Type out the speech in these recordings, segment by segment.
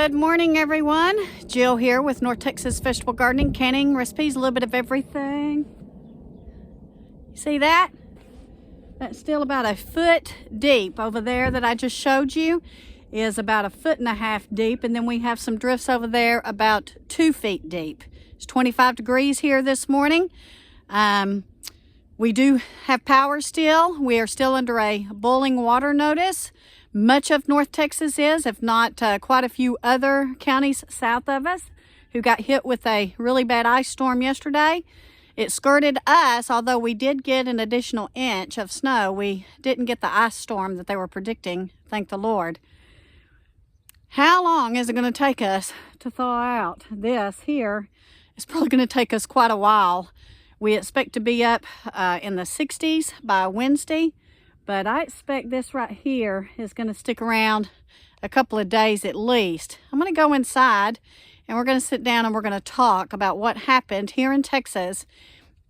Good morning, everyone. Jill here with North Texas Vegetable Gardening, canning recipes, a little bit of everything. You see that? That's still about a foot deep. Over there that I just showed you is about 1.5 feet deep, and then we have some drifts over there about 2 feet deep. It's 25 degrees here this morning. We do have power still. We are still under a boiling water notice. Much of North Texas is, if not quite a few other counties south of us, who got hit with a really bad ice storm yesterday. It skirted us, although we did get an additional inch of snow. We didn't get the ice storm that they were predicting, thank the Lord. How long is it going to take us to thaw out? This here is probably going to take us quite a while. We expect to be up in the 60s by Wednesday. But I expect this right here is going to stick around a couple of days at least. I'm going to go inside and we're going to sit down and we're going to talk about what happened here in Texas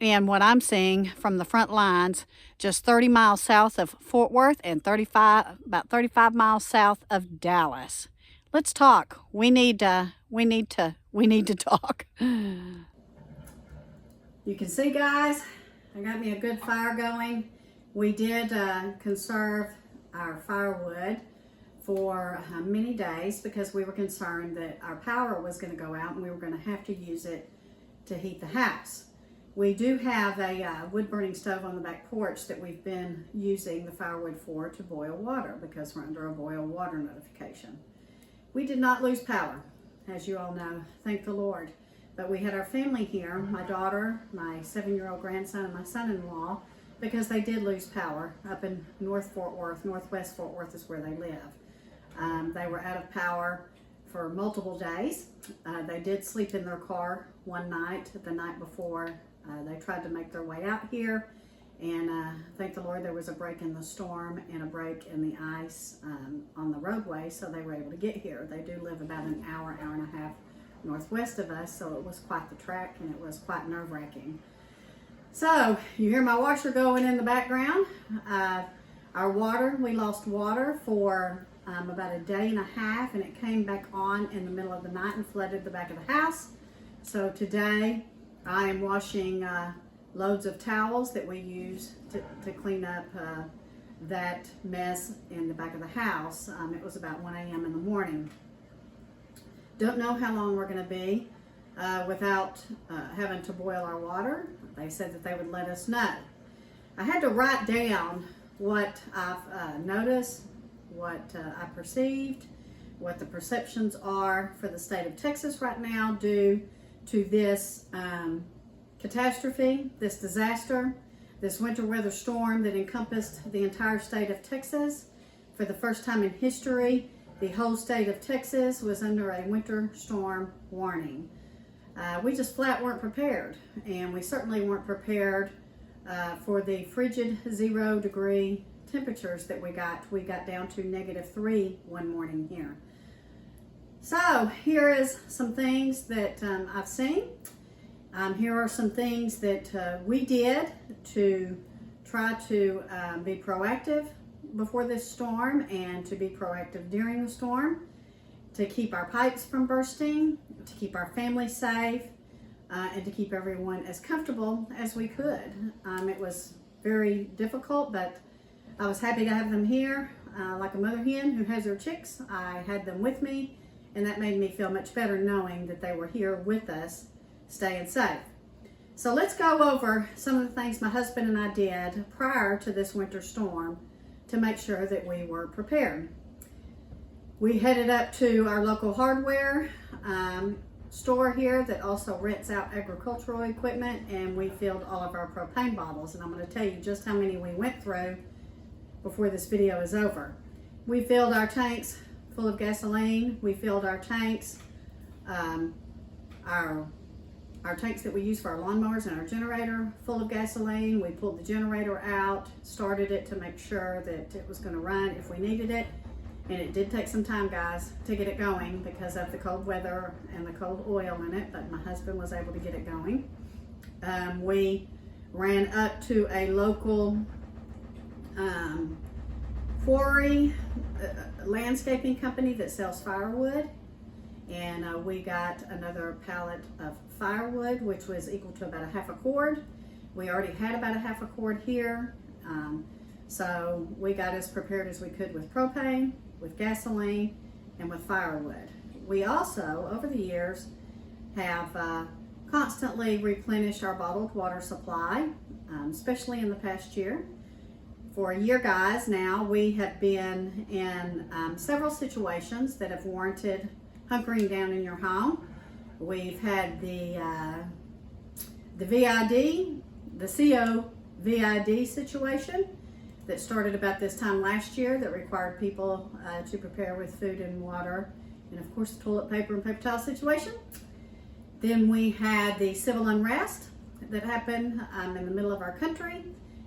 and what I'm seeing from the front lines just 30 miles south of Fort Worth and about 35 miles south of Dallas. Let's talk. We need to talk. You can see, guys, I got me a good fire going. We did conserve our firewood for many days because we were concerned that our power was going to go out and we were going to have to use it to heat the house. We do have a wood burning stove on the back porch that we've been using the firewood for to boil water because we're under a boil water notification. We did not lose power, as you all know, thank the Lord. But we had our family here, my daughter, my 7-year-old grandson, and my son-in-law, because they did lose power up in Northwest Fort Worth is where they live. They were out of power for multiple days. They did sleep in their car one night, the night before they tried to make their way out here. And thank the Lord there was a break in the storm and a break in the ice on the roadway, so they were able to get here. They do live about an hour and a half northwest of us, so it was quite the trek and it was quite nerve-wracking. So you hear my washer going in the background. Our water, we lost water for about a day and a half, and it came back on in the middle of the night and flooded the back of the house. So today I am washing loads of towels that we use to clean up that mess in the back of the house. It was about 1 a.m. in the morning. Don't know how long we're going to be without having to boil our water. They said that they would let us know. I had to write down what I've noticed, what I perceived, what the perceptions are for the state of Texas right now due to this catastrophe, this disaster, this winter weather storm that encompassed the entire state of Texas. For the first time in history, the whole state of Texas was under a winter storm warning. We just flat weren't prepared, and we certainly weren't prepared for the frigid 0-degree temperatures that we got. We got down to -3 one morning here. So here is some things that I've seen. Here are some things that we did to try to be proactive before this storm and to be proactive during the storm, to keep our pipes from bursting, to keep our family safe, and to keep everyone as comfortable as we could. It was very difficult, but I was happy to have them here. Like a mother hen who has her chicks, I had them with me, and that made me feel much better knowing that they were here with us, staying safe. So let's go over some of the things my husband and I did prior to this winter storm to make sure that we were prepared. We headed up to our local hardware store here that also rents out agricultural equipment, and we filled all of our propane bottles. And I'm going to tell you just how many we went through before this video is over. We filled our tanks full of gasoline. We filled our tanks, our tanks that we use for our lawnmowers and our generator full of gasoline. We pulled the generator out, started it to make sure that it was going to run if we needed it. And it did take some time, guys, to get it going because of the cold weather and the cold oil in it, but my husband was able to get it going. We ran up to a local quarry landscaping company that sells firewood, and we got another pallet of firewood, which was equal to about a half a cord. We already had about a half a cord here, so we got as prepared as we could with propane, with gasoline, and with firewood. We also, over the years, have constantly replenished our bottled water supply, especially in the past year. For a year, guys, now we have been in several situations that have warranted hunkering down in your home. We've had the VID, the COVID situation that started about this time last year that required people to prepare with food and water, and of course the toilet paper and paper towel situation. Then we had the civil unrest that happened in the middle of our country.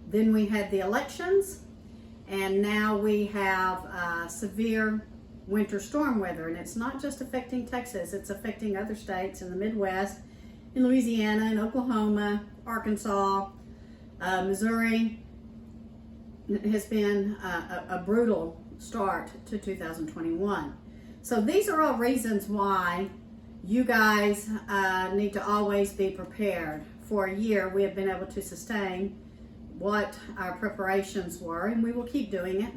Then we had the elections, and now we have severe winter storm weather, and it's not just affecting Texas, it's affecting other states in the Midwest, in Louisiana, in Oklahoma, Arkansas, Missouri. It has been a brutal start to 2021. So these are all reasons why you guys need to always be prepared. For a year, we have been able to sustain what our preparations were, and we will keep doing it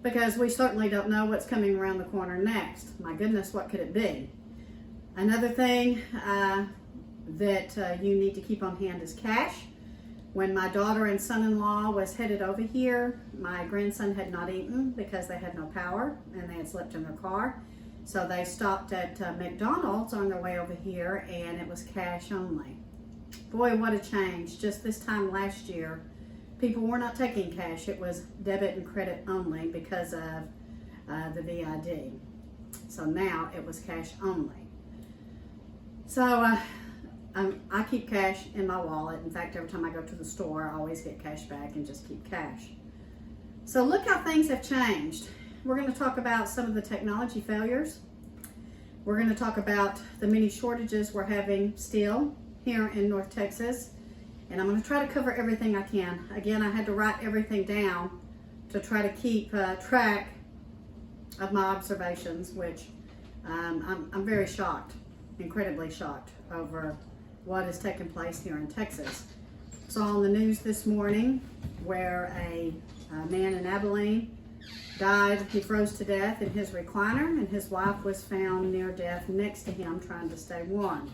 because we certainly don't know what's coming around the corner next. My goodness, what could it be? Another thing that you need to keep on hand is cash. When my daughter and son-in-law was headed over here, my grandson had not eaten because they had no power and they had slept in their car. So they stopped at McDonald's on their way over here, and it was cash only. Boy, what a change. Just this time last year, people were not taking cash. It was debit and credit only because of the VID. So now it was cash only. So I keep cash in my wallet. In fact, every time I go to the store, I always get cash back and just keep cash. So look how things have changed. We're going to talk about some of the technology failures. We're going to talk about the many shortages we're having still here in North Texas. And I'm going to try to cover everything I can. Again, I had to write everything down to try to keep track of my observations, which I'm very shocked, incredibly shocked over what has taken place here in Texas. Saw on the news this morning where a man in Abilene died. He froze to death in his recliner, and his wife was found near death next to him trying to stay warm.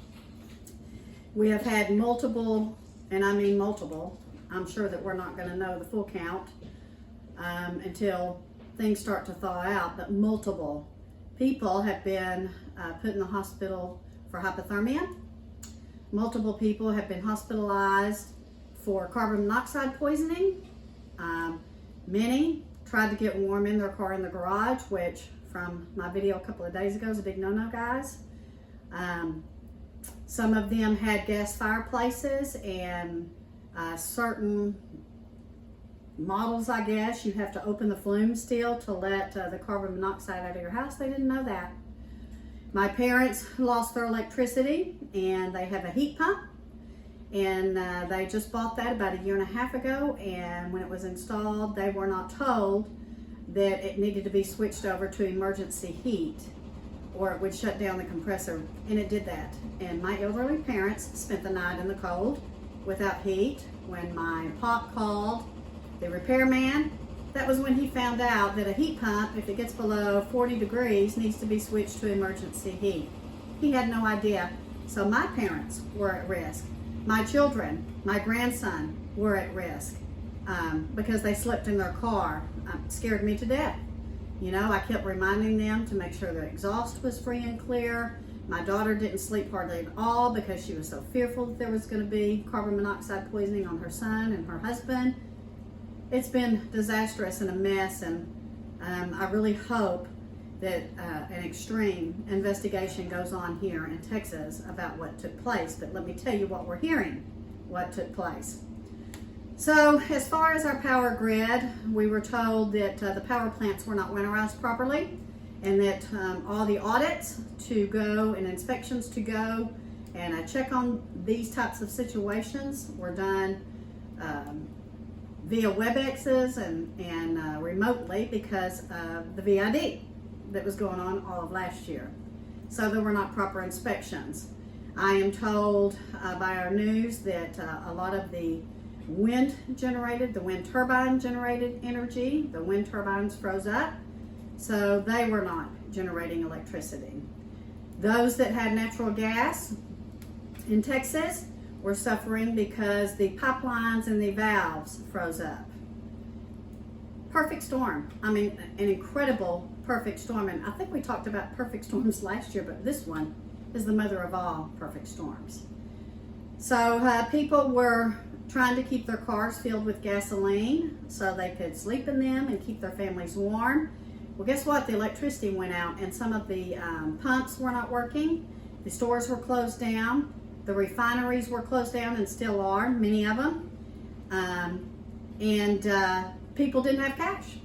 We have had multiple, and I mean multiple, I'm sure that we're not going to know the full count until things start to thaw out, but multiple people have been put in the hospital for hypothermia. Multiple people have been hospitalized for carbon monoxide poisoning. Many tried to get warm in their car in the garage, which from my video a couple of days ago is a big no-no, guys. Some of them had gas fireplaces, and certain models, I guess, you have to open the flume seal to let the carbon monoxide out of your house. They didn't know that. My parents lost their electricity, and they have a heat pump, and they just bought that about a year and a half ago, and when it was installed, they were not told that it needed to be switched over to emergency heat or it would shut down the compressor, and it did that. And my elderly parents spent the night in the cold without heat. When my pop called the repairman, that was when he found out that a heat pump, if it gets below 40 degrees, needs to be switched to emergency heat. He had no idea. So my parents were at risk. My children, my grandson were at risk because they slept in their car. Scared me to death. You know, I kept reminding them to make sure their exhaust was free and clear. My daughter didn't sleep hardly at all because she was so fearful that there was going to be carbon monoxide poisoning on her son and her husband. It's been disastrous and a mess, and I really hope that an extreme investigation goes on here in Texas about what took place. But let me tell you what we're hearing, what took place. So as far as our power grid, we were told that the power plants were not winterized properly, and that all the audits to go and inspections to go and check on these types of situations were done via WebExes and remotely because of the VID that was going on all of last year. so there were not proper inspections. I am told by our news that a lot of the wind turbine generated energy, the wind turbines froze up, so they were not generating electricity. Those that had natural gas in Texas were suffering because the pipelines and the valves froze up. Perfect storm. I mean, an incredible perfect storm. And I think we talked about perfect storms last year, but this one is the mother of all perfect storms. So people were trying to keep their cars filled with gasoline so they could sleep in them and keep their families warm. Well, guess what? The electricity went out and some of the pumps were not working. The stores were closed down. The refineries were closed down and still are, many of them. People didn't have cash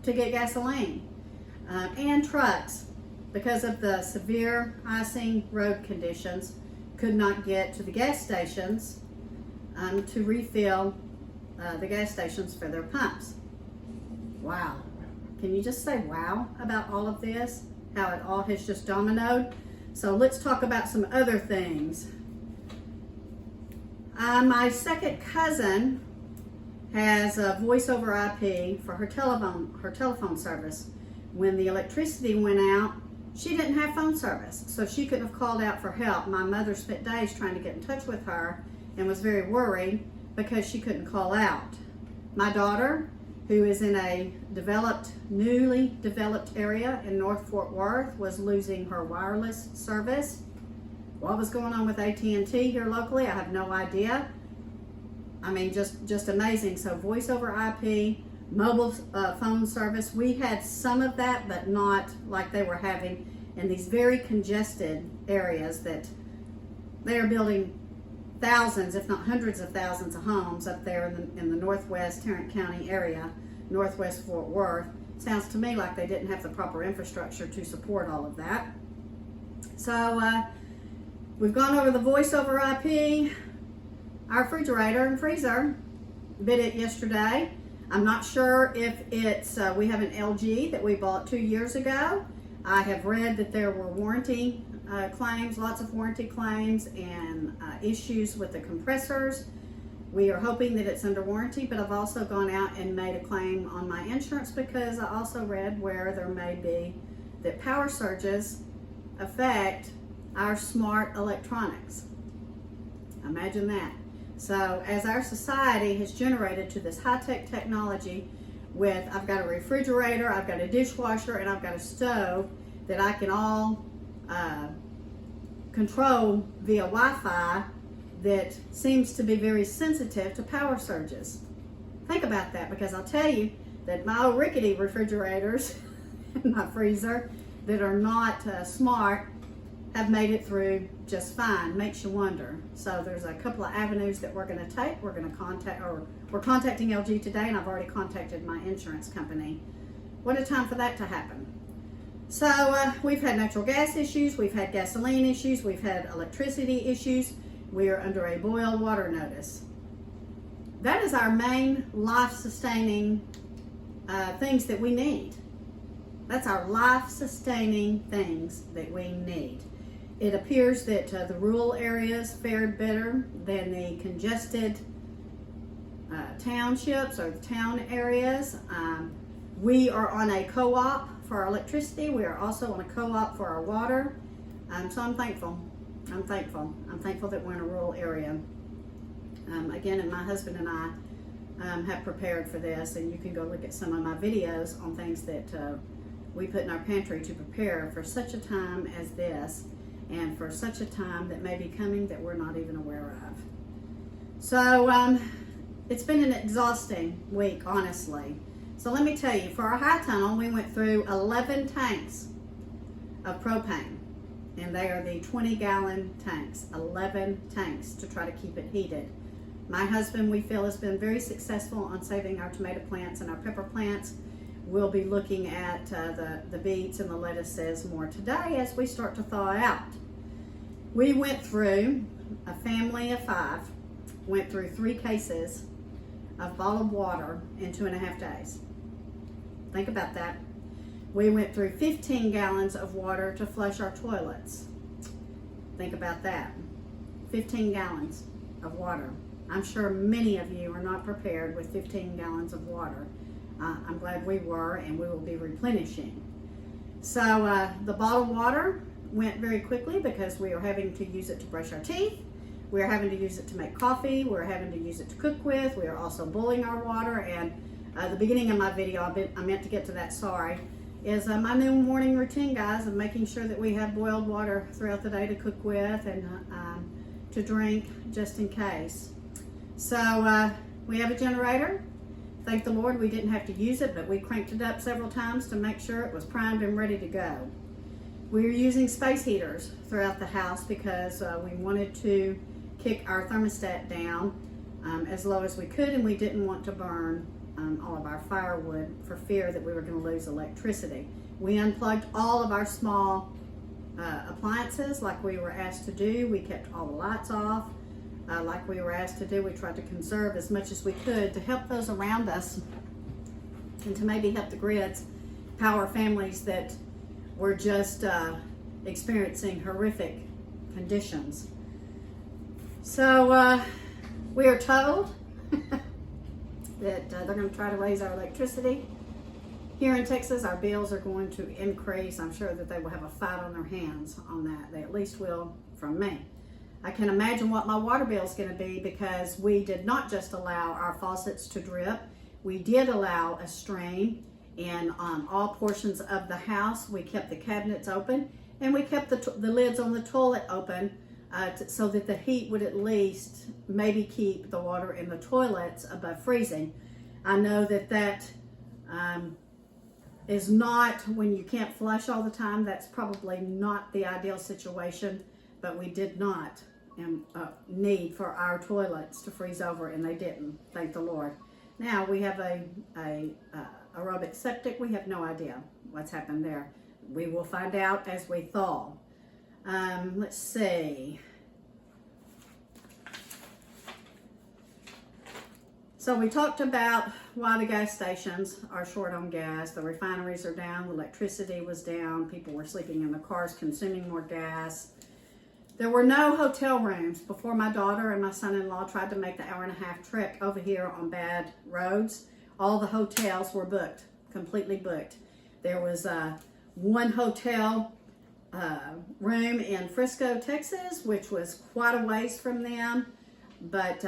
to get gasoline. And trucks, because of the severe icing road conditions, could not get to the gas stations to refill the gas stations for their pumps. Wow. Can you just say wow about all of this? How it all has just dominoed? So let's talk about some other things. My second cousin has a voice over IP for her telephone service. When the electricity went out, she didn't have phone service, so she couldn't have called out for help. My mother spent days trying to get in touch with her and was very worried because she couldn't call out. My daughter, who is in a newly developed area in North Fort Worth, was losing her wireless service. What was going on with AT&T here locally, I have no idea. I mean, just amazing. So voice over IP, mobile phone service, we had some of that, but not like they were having in these very congested areas that they are building thousands, if not hundreds of thousands of homes up there in the northwest Tarrant County area, northwest Fort Worth. Sounds to me like they didn't have the proper infrastructure to support all of that. So we've gone over the voice over IP. Our refrigerator and freezer bid it yesterday. I'm not sure if it's, we have an LG that we bought 2 years ago. I have read that there were warranty claims, lots of warranty claims and issues with the compressors. We are hoping that it's under warranty, but I've also gone out and made a claim on my insurance because I also read where there may be that power surges affect our smart electronics. Imagine that. So as our society has generated to this high-tech technology with, I've got a refrigerator, I've got a dishwasher, and I've got a stove that I can all control via Wi-Fi that seems to be very sensitive to power surges. Think about that, because I'll tell you that my old rickety refrigerators and my freezer that are not smart have made it through just fine. Makes you wonder. So there's a couple of avenues that we're going to take. We're contacting LG today, and I've already contacted my insurance company. What a time for that to happen. So we've had natural gas issues, we've had gasoline issues, we've had electricity issues. We are under a boil water notice. That is our main life-sustaining things that we need. That's our life-sustaining things that we need. It appears that the rural areas fared better than the congested townships or the town areas. We are on a co-op for our electricity. We are also on a co-op for our water. So I'm thankful. I'm thankful that we're in a rural area. Again, and my husband and I have prepared for this, and you can go look at some of my videos on things that we put in our pantry to prepare for such a time as this, and for such a time that may be coming that we're not even aware of. So it's been an exhausting week, honestly. So let me tell you, for our high tunnel, we went through 11 tanks of propane. And they are the 20-gallon tanks, 11 tanks to try to keep it heated. My husband, we feel, has been very successful on saving our tomato plants and our pepper plants. We'll be looking at the beets and the lettuces more today as we start to thaw out. We went through, a family of 5, went through 3 cases of bottled water in 2.5 days. Think about that. we went through 15 gallons of water to flush our toilets. Think about that. 15 gallons of water. I'm sure many of you are not prepared with 15 gallons of water. I'm glad we were, and we will be replenishing. So the bottled water went very quickly because we are having to use it to brush our teeth. We are having to use it to make coffee. We're having to use it to cook with. We are also boiling our water. And the beginning of my video, I meant to get to that, sorry, is my new morning routine, guys, of making sure that we have boiled water throughout the day to cook with and to drink just in case. So we have a generator. Thank the Lord we didn't have to use it, but we cranked it up several times to make sure it was primed and ready to go. We are using space heaters throughout the house because we wanted to kick our thermostat down as low as we could, and we didn't want to burn all of our firewood for fear that we were going to lose electricity. We unplugged all of our small appliances like we were asked to do. We kept all the lights off like we were asked to do. We tried to conserve as much as we could to help those around us and to maybe help the grids power families that were just experiencing horrific conditions. So we are told that they're going to try to raise our electricity. Here in Texas, our bills are going to increase. I'm sure that they will have a fight on their hands on that. They at least will from me. I can imagine what my water bill is going to be because we did not just allow our faucets to drip. We did allow a stream in all portions of the house. We kept the cabinets open, and we kept the lids on the toilet open so that the heat would at least maybe keep the water in the toilets above freezing. I know that is not, when you can't flush all the time, that's probably not the ideal situation, but we did not need for our toilets to freeze over, and they didn't, thank the Lord. Now we have a aerobic septic. We have no idea what's happened there. We will find out as we thaw. Let's see. So we talked about why the gas stations are short on gas. The refineries are down, the electricity was down, people were sleeping in the cars, consuming more gas. There were no hotel rooms before my daughter and my son-in-law tried to make the hour-and-a-half trek over here on bad roads. All the hotels were booked, completely booked. There was one hotel room in Frisco, Texas, which was quite a ways from them, but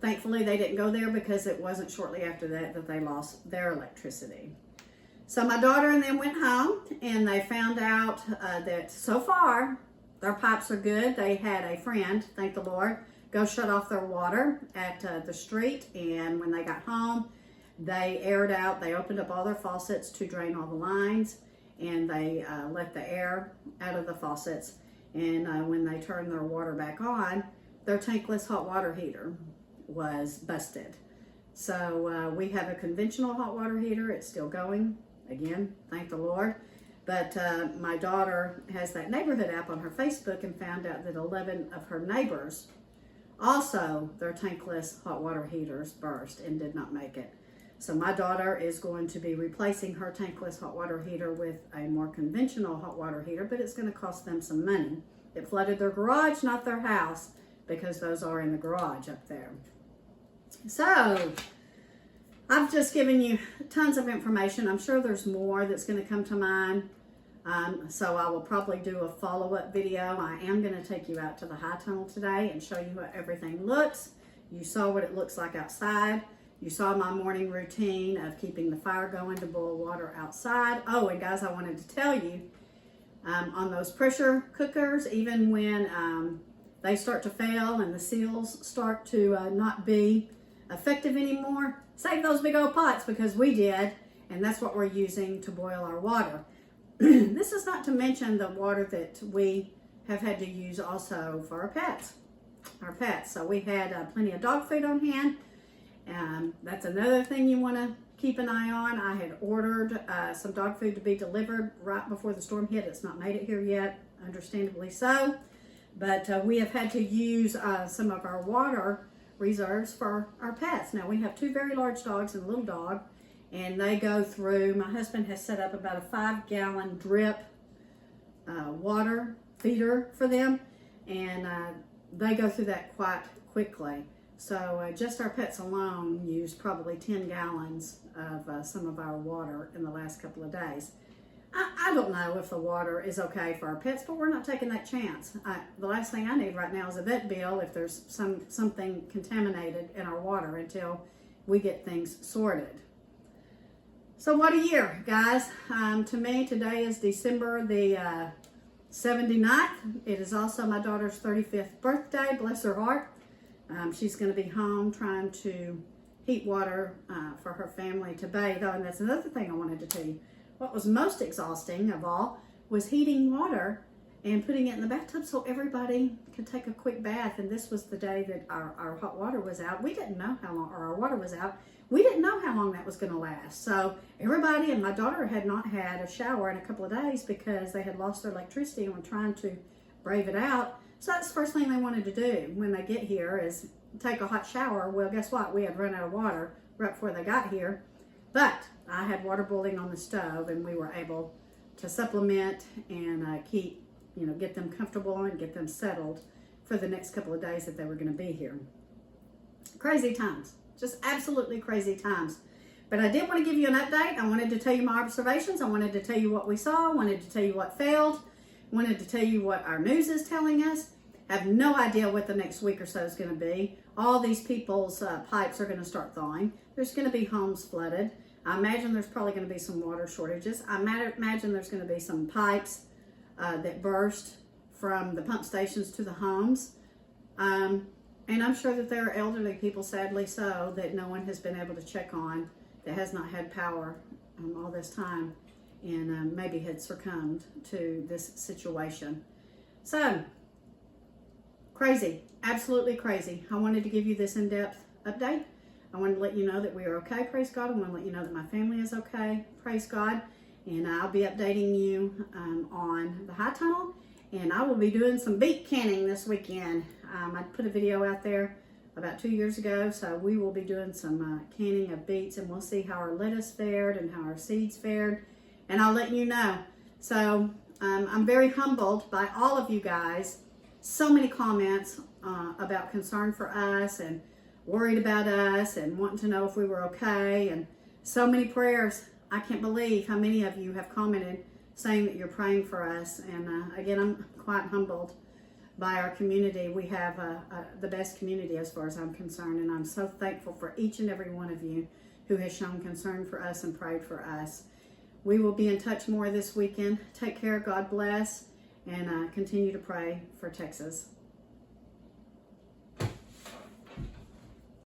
thankfully they didn't go there because it wasn't shortly after that they lost their electricity. So my daughter and them went home, and they found out that so far their pipes are good. They had a friend, thank the Lord, go shut off their water at the street, and when they got home, they aired out, they opened up all their faucets to drain all the lines, and they let the air out of the faucets, and when they turned their water back on, their tankless hot water heater was busted. So we have a conventional hot water heater. It's still going, again, thank the Lord. But my daughter has that neighborhood app on her Facebook and found out that 11 of her neighbors also, their tankless hot water heaters burst and did not make it. So my daughter is going to be replacing her tankless hot water heater with a more conventional hot water heater, but it's going to cost them some money. It flooded their garage, not their house, because those are in the garage up there. So I've just given you tons of information. I'm sure there's more that's going to come to mind. So I will probably do a follow-up video. I am going to take you out to the high tunnel today and show you what everything looks. You saw what it looks like outside. You saw my morning routine of keeping the fire going to boil water outside. Oh, and guys, I wanted to tell you, on those pressure cookers, even when they start to fail and the seals start to not be effective anymore, save those big old pots, because we did, and that's what we're using to boil our water. This is not to mention the water that we have had to use also for our pets. So we had plenty of dog food on hand. That's another thing you want to keep an eye on. I had ordered some dog food to be delivered right before the storm hit. It's not made it here yet, understandably so. But we have had to use some of our water reserves for our pets. Now we have two very large dogs and a little dog, and they go through, my husband has set up about a 5-gallon drip water feeder for them, and they go through that quite quickly. So just our pets alone used probably 10 gallons of some of our water in the last couple of days. I don't know if the water is okay for our pets, but we're not taking that chance. The last thing I need right now is a vet bill if there's something contaminated in our water until we get things sorted. So what a year, guys. To me, today is December the 79th. It is also my daughter's 35th birthday, bless her heart. She's going to be home trying to heat water for her family to bathe. Oh, and that's another thing I wanted to tell you. What was most exhausting of all was heating water and putting it in the bathtub so everybody could take a quick bath. And this was the day that our hot water was out. We didn't know how long, or our water was out. We didn't know how long that was going to last. So everybody, and my daughter had not had a shower in a couple of days because they had lost their electricity and were trying to brave it out. So that's the first thing they wanted to do when they get here is take a hot shower. Well, guess what? We had run out of water right before they got here. But I had water boiling on the stove, and we were able to supplement and get them comfortable and get them settled for the next couple of days that they were going to be here. Crazy times, just absolutely crazy times. But I did want to give you an update. I wanted to tell you my observations. I wanted to tell you what we saw. I wanted to tell you what failed. I wanted to tell you what our news is telling us. I have no idea what the next week or so is going to be. All these people's pipes are going to start thawing. There's going to be homes flooded. I imagine there's probably going to be some water shortages. I imagine there's going to be some pipes that burst from the pump stations to the homes. And I'm sure that there are elderly people, sadly so, that no one has been able to check on, that has not had power all this time, and maybe had succumbed to this situation. So, crazy, absolutely crazy. I wanted to give you this in-depth update. I wanted to let you know that we are okay, praise God. I want to let you know that my family is okay, praise God. And I'll be updating you on the high tunnel. And I will be doing some beet canning this weekend. I put a video out there about 2 years ago, so we will be doing some canning of beets, and we'll see how our lettuce fared and how our seeds fared, and I'll let you know. So I'm very humbled by all of you guys. So many comments about concern for us and worried about us and wanting to know if we were okay, and so many prayers. I can't believe how many of you have commented saying that you're praying for us. And again, I'm quite humbled by our community. We have the best community as far as I'm concerned, and I'm so thankful for each and every one of you who has shown concern for us and prayed for us. We will be in touch more this weekend. Take care, God bless, and continue to pray for Texas.